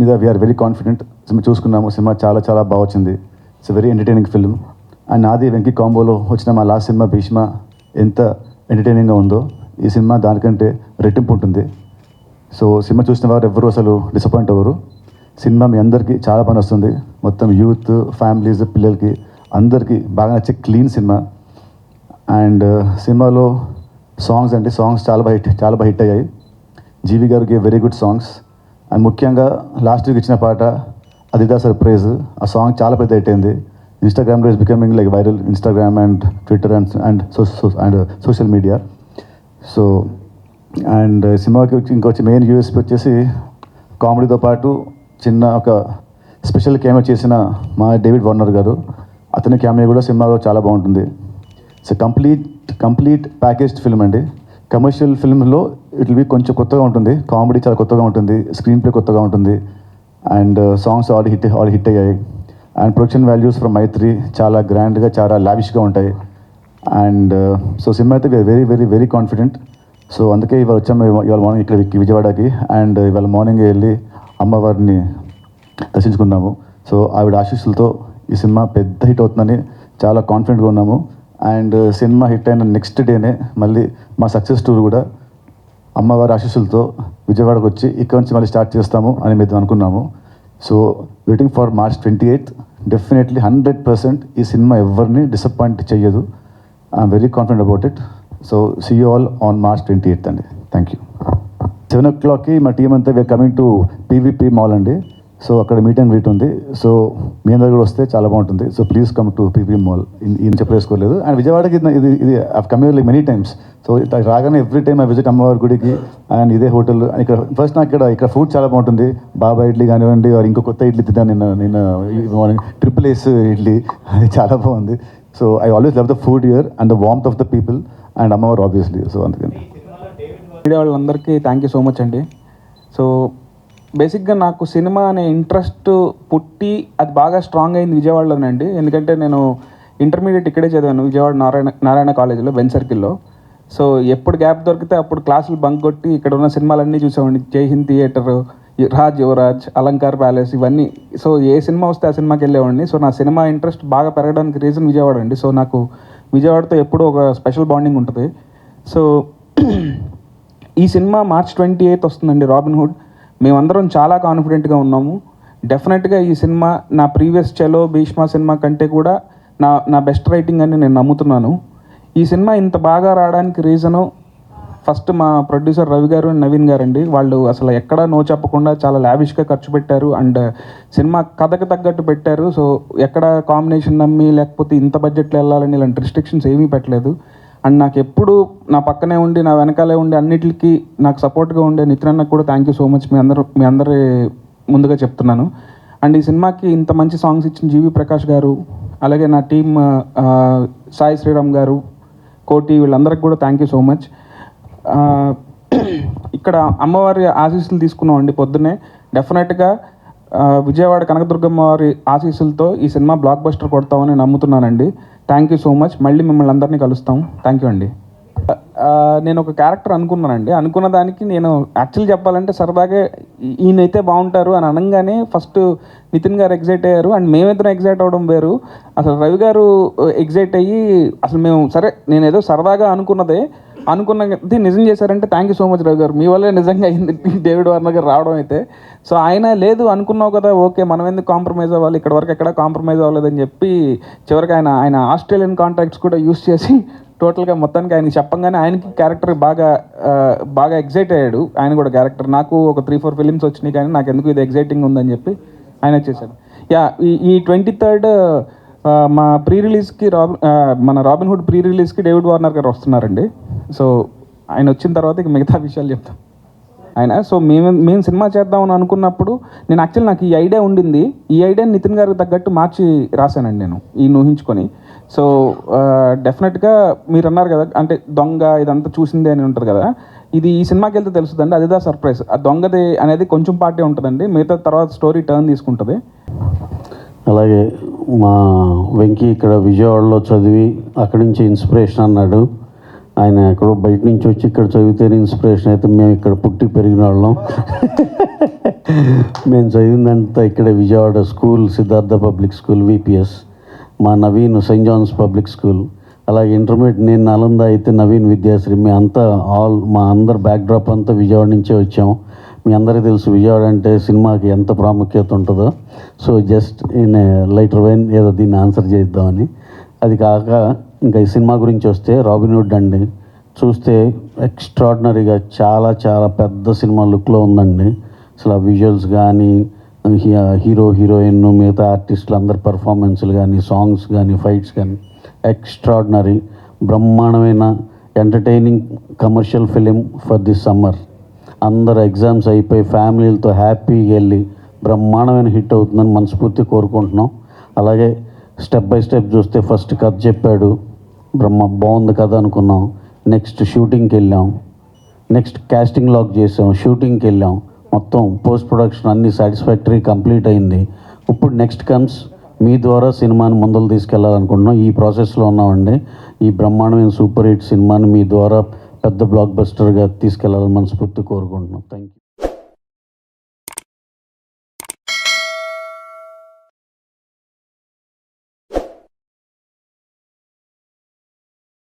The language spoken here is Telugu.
మీద వీఆర్ వెరీ కాన్ఫిడెంట్. సినిమా చూసుకున్నాము, సినిమా చాలా చాలా బాగా వచ్చింది. It's very entertaining film. And నాది వెంకీ కాంబోలో వచ్చిన మా లాస్ట్ సినిమా భీష్మ ఎంత ఎంటర్టైనింగ్గా ఉందో ఈ సినిమా దానికంటే రెట్టింపు ఉంటుంది. సో సినిమా చూసిన వారు ఎవ్వరూ అసలు డిసప్పాయింట్ అవ్వరు. సినిమా మీ అందరికీ చాలా పని వస్తుంది. మొత్తం యూత్, ఫ్యామిలీస్, పిల్లలకి అందరికీ బాగా నచ్చే క్లీన్ సినిమా. అండ్ సినిమాలో సాంగ్స్ చాలా బాగా హిట్ అయ్యాయి. జీవి గారికి వెరీ గుడ్ సాంగ్స్. అండ్ ముఖ్యంగా లాస్ట్ వీక్ ఇచ్చిన పాట అదిదా సర్ప్రైజ్, ఆ సాంగ్ చాలా పెద్ద హిట్ అయింది. ఇన్స్టాగ్రామ్లో is becoming like viral, Instagram and Twitter and social media. So and సినిమాకి ఇంకొచ్చి మెయిన్ యూఎస్పీ వచ్చేసి కామెడీతో పాటు చిన్న ఒక స్పెషల్ క్యామియో చేసిన మా డేవిడ్ వార్నర్ గారు, అతని క్యామియో కూడా సినిమాలో చాలా బాగుంటుంది. ఇట్స్ కంప్లీట్ ప్యాకేజ్డ్ ఫిల్మ్ అండి. కమర్షియల్ ఫిల్మ్లో ఇట్ విల్ బి కొంచెం కొత్తగా ఉంటుంది, కామెడీ చాలా కొత్తగా ఉంటుంది, స్క్రీన్ ప్లే కొత్తగా ఉంటుంది. అండ్ సాంగ్స్ ఆల్ హిట్ అయ్యాయి. అండ్ ప్రొడక్షన్ వాల్యూస్ ఫ్రమ్ మైత్రి చాలా గ్రాండ్గా, చాలా లావిష్గా ఉంటాయి. అండ్ సో సినిమా అయితే very very very confident. So అందుకే ఇవాళ మార్నింగ్ ఇక్కడ విజయవాడకి, అండ్ ఇవాళ మార్నింగ్ వెళ్ళి అమ్మవారిని దర్శించుకున్నాము. సో ఆవిడ ఆశీస్సులతో ఈ సినిమా పెద్ద హిట్ అవుతుందని చాలా కాన్ఫిడెంట్గా ఉన్నాము. అండ్ సినిమా హిట్ అయిన నెక్స్ట్ డేనే మళ్ళీ మా సక్సెస్ టూర్ కూడా అమ్మవారి ఆశీస్సులతో విజయవాడకు వచ్చి ఇక్కడ నుంచి మళ్ళీ స్టార్ట్ చేస్తాము అని మేము అనుకున్నాము. So waiting for March 28. Definitely 100% ఈ సినిమా ఎవరిని డిసప్పాయింట్ చేయదు. I'm very confident about it. So see you all on March 28 అండి. Thank you. 7 o'clockకి మా టీం అంతా we are coming to PVP mall అండి. సో అక్కడ మీట్ అండ్ గ్రీట్ ఉంది. సో మీ అందరు కూడా వస్తే చాలా బాగుంటుంది. So please come to PVP mall. ఈయన చెప్పేసుకోలేదు. అండ్ విజయవాడకి ఇది come like many times. So రాగానే ఎవ్రీ టైమ్ ఐ విజిట్ అమ్మవారి గుడికి. అండ్ ఇదే హోటల్ ఇక్కడ ఫస్ట్ నాకు ఇక్కడ ఫుడ్ చాలా బాగుంటుంది. బాబా ఇడ్లీ కానివ్వండి, ఇంకో కొత్త ఇడ్లీ తిన్నాను నిన్న మార్నింగ్, ట్రిపుల్ ఏస్ ఇడ్లీ, అది చాలా బాగుంది. So I always love the food here and the warmth of the people and అమ్మవారు ఆబ్వియస్లీ. సో అందుకని మీడియా వాళ్ళందరికీ థ్యాంక్ యూ సో మచ్ అండి. సో బేసిక్గా నాకు సినిమా అనే ఇంట్రెస్ట్ పుట్టి అది బాగా స్ట్రాంగ్ అయింది విజయవాడలోనే అండి. ఎందుకంటే నేను ఇంటర్మీడియట్ ఇక్కడే చదివాను, విజయవాడ నారాయణ కాలేజీలో, బెన్ సర్కిల్లో. సో ఎప్పుడు గ్యాప్ దొరికితే అప్పుడు క్లాసులు బంక్ కొట్టి ఇక్కడ ఉన్న సినిమాలన్నీ చూసామండి. జై హింద్ థియేటర్, రాజ్ యువరాజ్, అలంకార్ ప్యాలెస్, ఇవన్నీ. సో ఏ సినిమా వస్తే ఆ సినిమాకి వెళ్ళేవాడిని. సో నా సినిమా ఇంట్రెస్ట్ బాగా పెరగడానికి రీజన్ విజయవాడ అండి. సో నాకు విజయవాడతో ఎప్పుడూ ఒక స్పెషల్ బాండింగ్ ఉంటుంది. సో ఈ సినిమా March 28 వస్తుందండి, రాబిన్హుడ్. మేమందరం చాలా కాన్ఫిడెంట్గా ఉన్నాము. డెఫినెట్గా ఈ సినిమా నా ప్రీవియస్ చలో, భీష్మ సినిమా కంటే కూడా నా బెస్ట్ రైటింగ్ అని నేను నమ్ముతున్నాను. ఈ సినిమా ఇంత బాగా రావడానికి రీజను ఫస్ట్ మా ప్రొడ్యూసర్ రవి గారు అండ్ నవీన్ గారు అండి. వాళ్ళు అసలు ఎక్కడా నో చెప్పకుండా చాలా లావిష్గా ఖర్చు పెట్టారు. అండ్ సినిమా కథకు తగ్గట్టు పెట్టారు. సో ఎక్కడ కాంబినేషన్ నమ్మి లేకపోతే ఇంత బడ్జెట్లో వెళ్ళాలని ఇలాంటి రిస్ట్రిక్షన్స్ ఏమీ పెట్టలేదు. అండ్ నాకు ఎప్పుడు నా పక్కనే ఉండి, నా వెనకాలే ఉండి, అన్నిటికీ నాకు సపోర్ట్గా ఉండే నితిన్ అన్నకు కూడా థ్యాంక్ యూ సో మచ్. మీ అందరి ముందుగా చెప్తున్నాను. అండ్ ఈ సినిమాకి ఇంత మంచి సాంగ్స్ ఇచ్చిన జీవి ప్రకాష్ గారు, అలాగే నా టీమ్ సాయి శ్రీరామ్ గారు, కోటి, వీళ్ళందరికీ కూడా థ్యాంక్ యూ సో మచ్. ఇక్కడ అమ్మవారి ఆశీస్సులు తీసుకున్నామండి పొద్దున్నే. డెఫినెట్గా విజయవాడ కనకదుర్గమ్మ వారి ఆశీస్సులతో ఈ సినిమా బ్లాక్ బస్టర్ కొడతామని నమ్ముతున్నానండి. Thank you so much. మళ్ళీ మిమ్మల్ని అందరినీ కలుస్తాం. థ్యాంక్ యూ అండి. నేను ఒక క్యారెక్టర్ అనుకున్నానండి. అనుకున్న దానికి నేను యాక్చువల్లీ చెప్పాలంటే సరదాగా ఈయనైతే బాగుంటారు అని అనగానే ఫస్ట్ నితిన్ గారు ఎగ్జైట్ అయ్యారు. అండ్ మేమిద్దరం ఎగ్జైట్ అవ్వడం వేరు. అసలు రవి గారు ఎగ్జైట్ అయ్యి అసలు మేము సరే నేను ఏదో సరదాగా అనుకున్నది నిజం చేశారంటే thank you so much Ravi గారు, మీ వల్లే నిజంగా అయింది డేవిడ్ వార్నర్ గారు రావడం అయితే. సో ఆయన లేదు అనుకున్నావు కదా, ఓకే మనం ఎందుకు కాంప్రమైజ్ అవ్వాలి, ఇక్కడ వరకు ఎక్కడ కాంప్రమైజ్ అవ్వలేదని చెప్పి చివరికి ఆయన ఆస్ట్రేలియన్ కాంటాక్ట్స్ కూడా యూస్ చేసి టోటల్గా మొత్తానికి ఆయనకి చెప్పంగానే ఆయనకి క్యారెక్టర్ బాగా ఎగ్జైట్ అయ్యాడు. ఆయన కూడా క్యారెక్టర్ నాకు ఒక 3-4 ఫిలిమ్స్ వచ్చినాయి కానీ నాకు ఎందుకు ఇది ఎగ్జైటింగ్ ఉందని చెప్పి ఆయన చేశాడు. ఈ 23rd మా ప్రీ రిలీజ్కి మన రాబిన్హుడ్ ప్రీ రిలీజ్కి డేవిడ్ వార్నర్ గారు వస్తున్నారండి. సో ఆయన వచ్చిన తర్వాత ఇక మిగతా విషయాలు చెప్తాం ఆయన. సో మేము సినిమా చేద్దామని అనుకున్నప్పుడు నాకు ఈ ఐడియా ఉండింది. ఈ ఐడియాని నితిన్ గారికి తగ్గట్టు మార్చి రాశానండి నేను ఈయన ఊహించుకొని. సో డెఫినెట్గా మీరు అన్నారు కదా, అంటే దొంగ ఇదంతా చూసిందే అని ఉంటుంది కదా, ఇది ఈ సినిమాకి వెళ్తే తెలుస్తుందండి. అదిదా సర్ప్రైజ్. ఆ దొంగది అనేది కొంచెం పార్టీ ఉంటుందండి, మిగతా తర్వాత స్టోరీ టర్న్ తీసుకుంటుంది. అలాగే మా వెంకీ ఇక్కడ విజయవాడలో చదివి అక్కడి నుంచి ఇన్స్పిరేషన్ అన్నాడు. ఆయన ఎక్కడో బయట నుంచి వచ్చి ఇక్కడ చదివితేనే ఇన్స్పిరేషన్ అయితే మేము ఇక్కడ పుట్టి పెరిగిన వాళ్ళం. మేము చదివిందంతా ఇక్కడ Vijayawada school, Siddhartha public school VPS, మా Naveen Saint John's public school, అలాగే ఇంటర్మీడియట్ నేను నలంద అయితే నవీన్ విద్యాశ్రీ. మేము అంతా మా అందరు బ్యాక్డ్రాప్ అంతా విజయవాడ నుంచే వచ్చాం. మీ అందరికీ తెలుసు విజయవాడ అంటే సినిమాకి ఎంత ప్రాముఖ్యత ఉంటుందో. So just in lighter wine ఏదో దీన్ని ఆన్సర్ చేద్దామని. అది కాక ఇంకా ఈ సినిమా గురించి వస్తే రాబిన్హుడ్ అండి, చూస్తే ఎక్స్ట్రాడినరీగా చాలా చాలా పెద్ద సినిమా లుక్లో ఉందండి. అసలు ఆ విజువల్స్ కానీ, హీరో హీరోయిన్ మిగతా ఆర్టిస్టులు అందరి పర్ఫార్మెన్స్లు కానీ, సాంగ్స్ కానీ, ఫైట్స్ కానీ ఎక్స్ట్రాడినరీ, బ్రహ్మాండమైన entertaining commercial film for this summer. అందరు ఎగ్జామ్స్ అయిపోయి ఫ్యామిలీలతో హ్యాపీగా వెళ్ళి బ్రహ్మాండమైన హిట్ అవుతుందని మనస్ఫూర్తి కోరుకుంటున్నాం. అలాగే స్టెప్ బై స్టెప్ చూస్తే ఫస్ట్ కథ చెప్పాడు, బాగుంది కథ అనుకున్నాం. నెక్స్ట్ షూటింగ్కి వెళ్ళాం, నెక్స్ట్ క్యాస్టింగ్ లాక్ చేసాం, షూటింగ్కి వెళ్ళాం, మొత్తం పోస్ట్ ప్రొడక్షన్ అన్నీ సాటిస్ఫాక్టరీ కంప్లీట్ అయింది. ఇప్పుడు నెక్స్ట్ కమ్స్ మీ ద్వారా సినిమాని ముందలు తీసుకెళ్లాలనుకుంటున్నాం. ఈ ప్రాసెస్లో ఉన్నామండి. ఈ బ్రహ్మాండమైన సూపర్ హిట్ సినిమాని మీ ద్వారా పెద్ద బ్లాక్ బస్టర్గా తీసుకెళ్లాలని మనస్ఫూర్తి కోరుకుంటున్నాం. Thank you.